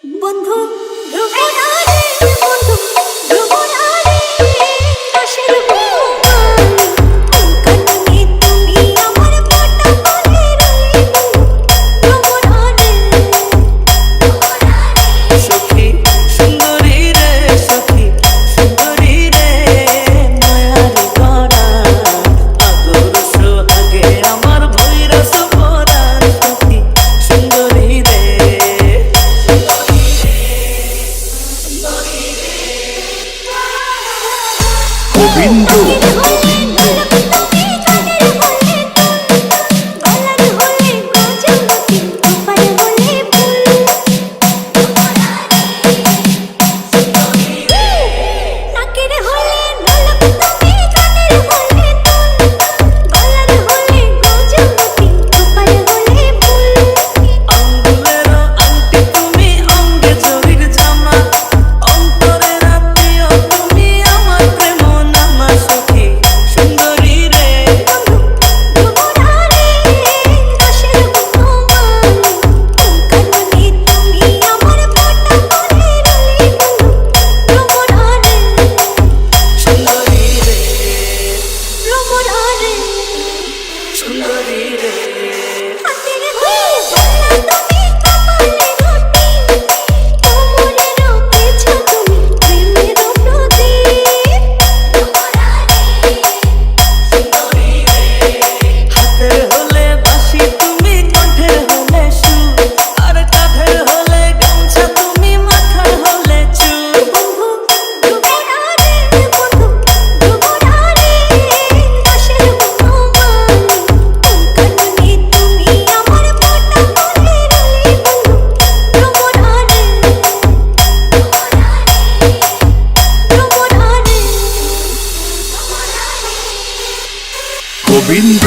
বন্ধু ধ্রুবনারে বন্ধু ধ্রুবনারে আকাশের বোমালি কানে তুমি আমার পাটা বলে রইলি ধ্রুবনারে সখী সুন্দরী রে সখী সুন্দরী রে মায়ার গড়া আদর সোহাগে আমার ভৈরস পরাণ সখী সুন্দরী রে গোবিন্দ আঙ্গুলের আংটি তুমি অঙ্গে জরির জামা অন্তরের আত্মীয় তুমি আমার প্রেম নামা সখী সুন্দরী রে সুন্দরী রে সুন্দরী রে হাতের হলে বাঁশি তুমি কণ্ঠের হলে সুর আর কাঁধের হলে গামছা তুমি মাথার হলে চুল গোবিন্দ